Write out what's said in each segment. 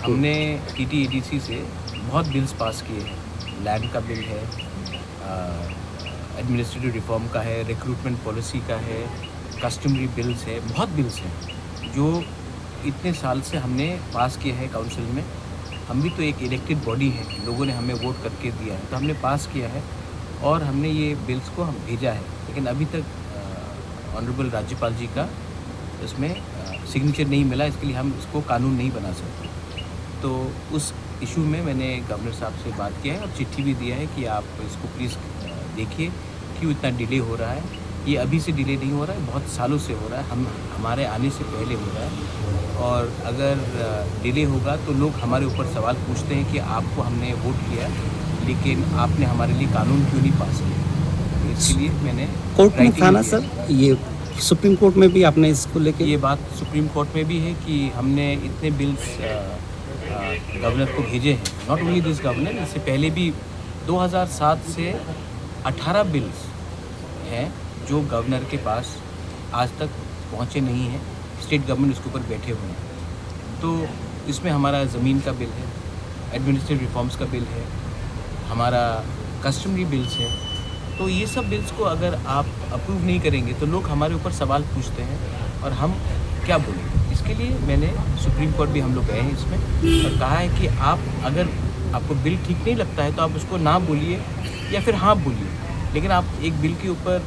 हमने TTEDC से बहुत बिल्स पास किए हैं। लैंड का बिल है, एडमिनिस्ट्रेटिव रिफॉर्म का है, रिक्रूटमेंट पॉलिसी का है, कस्टमरी बिल्स है, बहुत बिल्स हैं जो इतने साल से हमने पास किए हैं काउंसिल में। हम भी तो एक इलेक्टेड बॉडी है, लोगों ने हमें वोट करके दिया है, तो हमने पास किया है और हमने ये बिल्स को हम भेजा है। लेकिन अभी तक ऑनरेबल राज्यपाल जी का इसमें सिग्नेचर नहीं मिला, इसके लिए हम इसको कानून नहीं बना सकते। तो उस इशू में मैंने गवर्नर साहब से बात किया है और चिट्ठी भी दिया है कि आप इसको प्लीज़ देखिए क्यों इतना डिले हो रहा है। ये अभी से डिले नहीं हो रहा है, बहुत सालों से हो रहा है, हमारे आने से पहले हो रहा है। और अगर डिले होगा तो लोग हमारे ऊपर सवाल पूछते हैं कि आपको हमने वोट किया लेकिन आपने हमारे लिए कानून क्यों नहीं पास किया। इसके लिए मैंने कोर्ट में था ना सर, ये सुप्रीम कोर्ट में भी आपने इसको लेके ये बात सुप्रीम कोर्ट में भी है कि हमने इतने बिल्स गवर्नर को भेजे हैं। नॉट ओनली दिस गवर्नर, इससे पहले भी 2007 से 18 बिल्स हैं जो गवर्नर के पास आज तक पहुंचे नहीं हैं। स्टेट गवर्नमेंट उसके ऊपर बैठे हुए हैं। तो इसमें हमारा ज़मीन का बिल है, एडमिनिस्ट्रेटिव रिफॉर्म्स का बिल है, हमारा कस्टमरी बिल्स है। तो ये सब बिल्स को अगर आप अप्रूव नहीं करेंगे तो लोग हमारे ऊपर सवाल पूछते हैं और हम क्या बोलें। इसके लिए मैंने सुप्रीम कोर्ट भी हम लोग गए हैं इसमें और कहा है कि आप अगर आपको बिल ठीक नहीं लगता है तो आप उसको ना बोलिए या फिर हाँ बोलिए, लेकिन आप एक बिल के ऊपर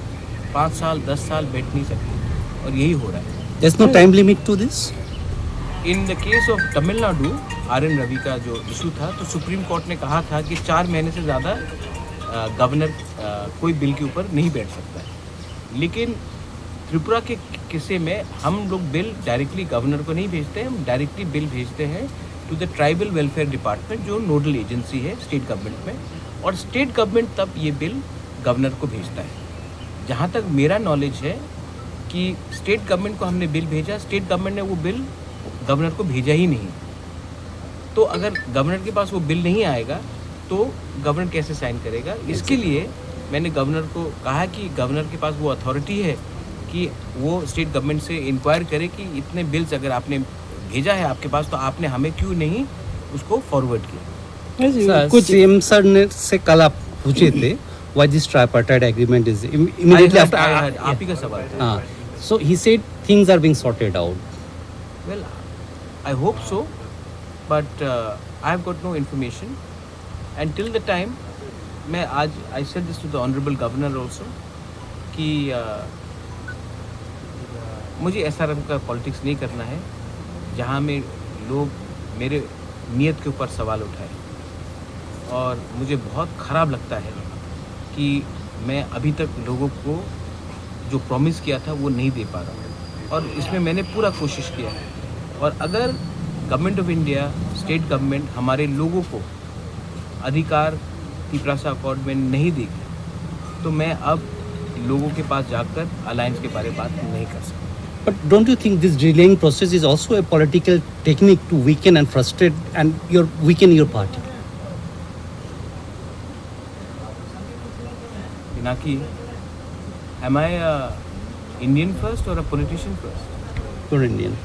5 साल 10 साल बैठ नहीं सकते और यही हो रहा है। There's no time limit to this? In the case of Tamil Nadu RN Ravi का जो इशू था तो सुप्रीम कोर्ट ने कहा था कि 4 महीने से ज़्यादा गवर्नर कोई बिल के ऊपर नहीं बैठ सकता है। लेकिन त्रिपुरा के किस्से में हम लोग बिल डायरेक्टली गवर्नर को नहीं भेजते हैं, हम डायरेक्टली बिल भेजते हैं to the tribal welfare department जो नोडल एजेंसी है स्टेट गवर्नमेंट में, और स्टेट गवर्नमेंट तब ये बिल गवर्नर को भेजता है। जहाँ तक मेरा नॉलेज है कि स्टेट गवर्नमेंट को हमने बिल भेजा, स्टेट गवर्नमेंट ने वो बिल गवर्नर को भेजा ही नहीं। तो अगर गवर्नर के पास वो बिल नहीं आएगा तो गवर्नर कैसे साइन करेगा। इसके लिए मैंने गवर्नर को कहा कि गवर्नर के पास वो अथॉरिटी है कि वो स्टेट गवर्नमेंट से इंक्वायर करे कि इतने बिल्स अगर आपने भेजा है आपके पास तो आपने हमें क्यों नहीं उसको फॉरवर्ड किया। कुछ सीएम सर ने से कल आप पूछे थे why this tripartite agreement is immediately after आप ही का सवाल था। हाँ, so he said things are being sorted out. Well I hope so but I have got no information and till the time मैं आज I said this to the honourable governor also कि मुझे ऐसा रंग का पॉलिटिक्स नहीं करना है जहाँ में लोग मेरे नीयत के ऊपर सवाल उठाए। और मुझे बहुत ख़राब लगता है कि मैं अभी तक लोगों को जो प्रॉमिस किया था वो नहीं दे पा रहा हूँ, और इसमें मैंने पूरा कोशिश किया है। और अगर government of India, state government हमारे लोगों को अधिकार तिपरासा अकॉर्ड में नहीं देगी तो मैं अब लोगों के पास जाकर अलायंस के बारे में बात नहीं कर सकता। But don't you think this delaying process is also a political technique to weaken and frustrate and weaken your party? Pinaki, am I a Indian first or a politician first? You're Indian.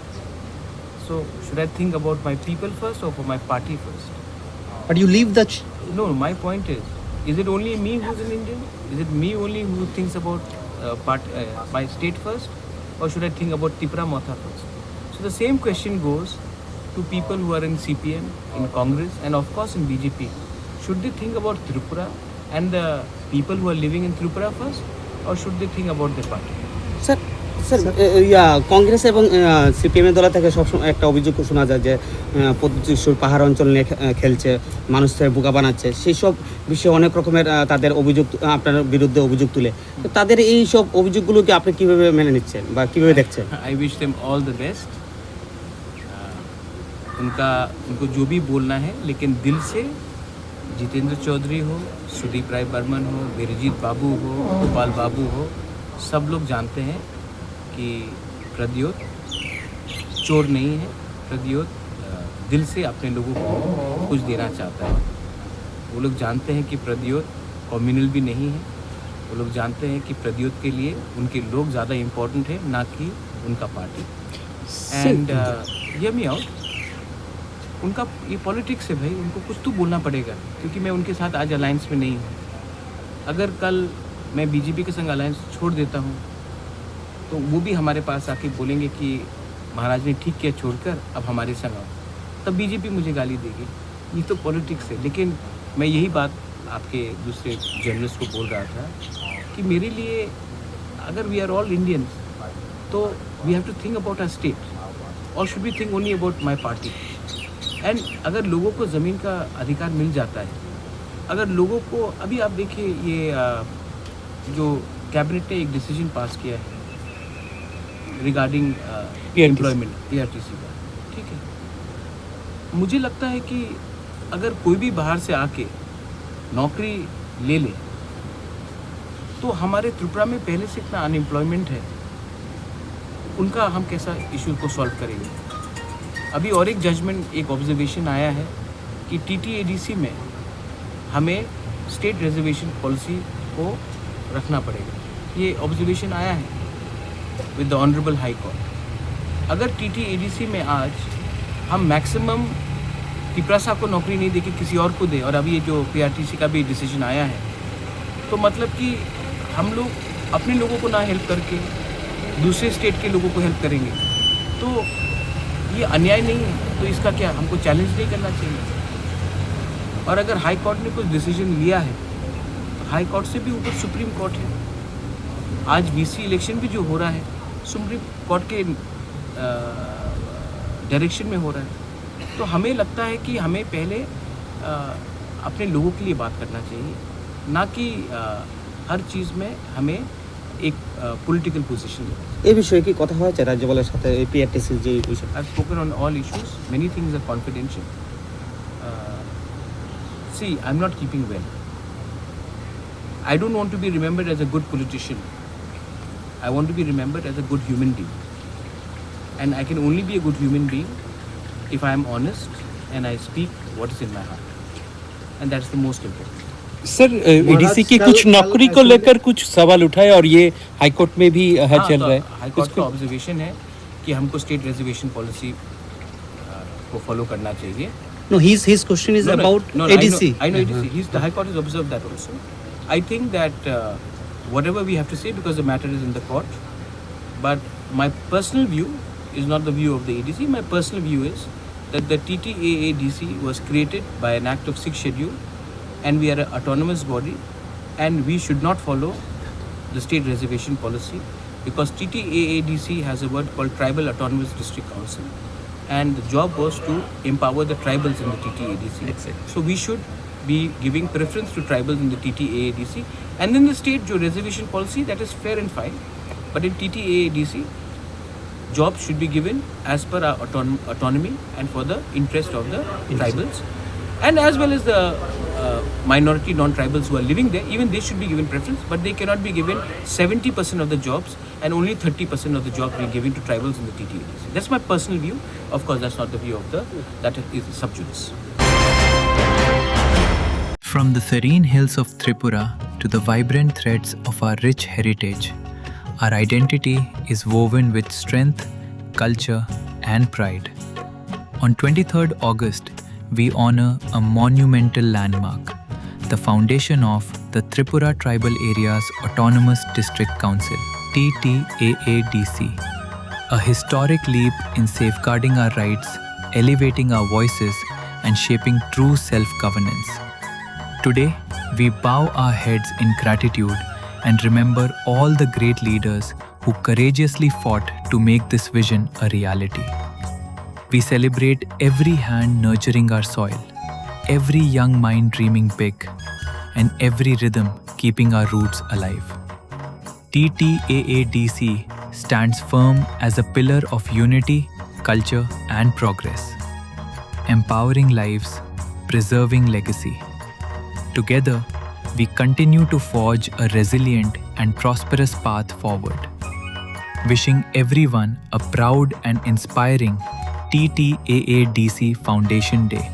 So should I think about my people first or for my party first? But you leave the No, my point is it only me who's an Indian? Is it me only who thinks about my state first? Or should I think about Tripura Motha first? So the same question goes to people who are in CPM, in Congress, and of course in BJP. Should they think about Tripura and the people who are living in Tripura first, or should they think about their party? Sir Congress এবং সিপিএমের দল থেকে সবসময় একটা অভিযোগ শোনা যায় যে প্রতিশ্রুর পাহাড় অঞ্চল নিয়ে খেলছে, মানুষের বোকা বানাচ্ছে, সেই সব বিষয়ে অনেক রকমের তাদের অভিযোগ আপনার বিরুদ্ধে অভিযোগ তুলে। তো তাদের এই সব অভিযোগগুলোকে আপনি কীভাবে মেনে নিচ্ছেন বা কীভাবে দেখছেন? I wish them all the best. उनको जो भी बोलना है, लेकिन दिल से जितेंद्र चौधरी हो, सुदीप राय बर्मन हो, वीरजीत बाबू हो, गोपाल बाबू हो, सब लोग जानते हैं कि प्रद्योत चोर नहीं है। प्रद्योत दिल से अपने लोगों को कुछ देना चाहता है। वो लोग जानते हैं कि प्रद्योत कम्युनल भी नहीं है। वो लोग जानते हैं कि प्रद्योत के लिए उनके लोग ज़्यादा इम्पोर्टेंट है, ना कि उनका party. And hear me out, उनका ये पॉलिटिक्स है भाई, उनको कुछ तो बोलना पड़ेगा, क्योंकि मैं उनके साथ आज अलायंस में नहीं हूँ। अगर कल मैं बीजेपी के संग अलायंस छोड़ देता हूँ तो वो भी हमारे पास आके बोलेंगे कि महाराज ने ठीक किया छोड़कर, अब हमारे संग आओ, तब बीजेपी मुझे गाली देगी। ये तो पॉलिटिक्स है। लेकिन मैं यही बात आपके दूसरे जर्नलिस्ट को बोल रहा था कि मेरे लिए अगर वी आर ऑल इंडियंस तो we have to think about our state और should be think only about my party. And अगर लोगों को ज़मीन का अधिकार मिल जाता है, अगर लोगों को, अभी आप देखिए ये जो कैबिनेट ने एक डिसीजन पास किया है रिगार्डिंग एम्प्लॉयमेंट PRTC का, ठीक है, मुझे लगता है कि अगर कोई भी बाहर से आके नौकरी ले ले तो हमारे त्रिपुरा में पहले से इतना अनएम्प्लॉयमेंट है, उनका हम कैसा इशू को सॉल्व करेंगे। अभी और एक जजमेंट, एक ऑब्जर्वेशन आया है कि TTADC में हमें स्टेट रिजर्वेशन पॉलिसी को रखना पड़ेगा। ये ऑब्जर्वेशन आया है with the honourable high court. अगर TTADC में आज हम मैक्सिमम तिपरासा को नौकरी नहीं देके किसी और को दे, और अभी ये जो PRTC का भी डिसीजन आया है, तो मतलब कि हम लोग अपने लोगों को ना हेल्प करके दूसरे स्टेट के लोगों को हेल्प करेंगे, तो ये अन्याय नहीं है। तो इसका क्या हमको चैलेंज नहीं करना चाहिए? और अगर हाई कोर्ट ने कुछ डिसीजन लिया है तो हाई कोर्ट से भी ऊपर सुप्रीम कोर्ट है। आज VC इलेक्शन भी जो हो रहा है सुप्रीम कोर्ट के डायरेक्शन में हो रहा है। तो हमें लगता है कि हमें पहले अपने लोगों के लिए बात करना चाहिए, ना कि हर चीज़ में हमें एक पॉलिटिकल पोजीशन लेना चाहिए। এই বিষয়ে কি কথা হয়েছে রাজ্যপালের সাথে এই PRTC যে বিষয়? I've spoken on all issues. Many things are confidential. See, I'm not keeping well. I don't want to be remembered as a good politician. I want to be remembered as a good human being. And I can only be a good human being if I am honest and I speak what is in my heart. And that's the most important. Sir ADC की कुछ नौकरी को लेकर कुछ सवाल उठाए और ये हाईकोर्ट में भी चल रहा है। हाईकोर्ट का ऑब्जर्वेशन है कि हमको स्टेट रिजर्वेशन पॉलिसी को फॉलो करना चाहिए। No, his question is about ADC. I know ADC. The High Court has observed that also. I think that whatever we have to say, because the matter is in the court, but my personal view is not the view of the ADC. My personal view is that the TTAADC was created by an act of 6th schedule, and we are an autonomous body, and we should not follow the state reservation policy, because TTAADC has a word called Tribal Autonomous District Council, and the job was to empower the tribals in the TTAADC. Exactly. So we should be giving preference to tribals in the TTAADC, and in the state jo reservation policy, that is fair and fine, but in TTAADC jobs should be given as per our autonomy and for the interest of the tribals, and as well as the minority non-tribals who are living there. Even they should be given preference, but they cannot be given 70% of the jobs and only 30% of the jobs being given to tribals in the TTADC. That's my personal view. Of course, that's not the view of that is sub judice. From the serene hills of Tripura to the vibrant threads of our rich heritage, our identity is woven with strength, culture, and pride. On 23rd August, we honor a monumental landmark, the foundation of the Tripura Tribal Areas Autonomous District Council, TTAADC, a historic leap in safeguarding our rights, elevating our voices, and shaping true self-governance. Today, we bow our heads in gratitude and remember all the great leaders who courageously fought to make this vision a reality. We celebrate every hand nurturing our soil, every young mind dreaming big, and every rhythm keeping our roots alive. TTAADC stands firm as a pillar of unity, culture, and progress, empowering lives, preserving legacy. Together, we continue to forge a resilient and prosperous path forward. Wishing everyone a proud and inspiring TTAADC Foundation Day.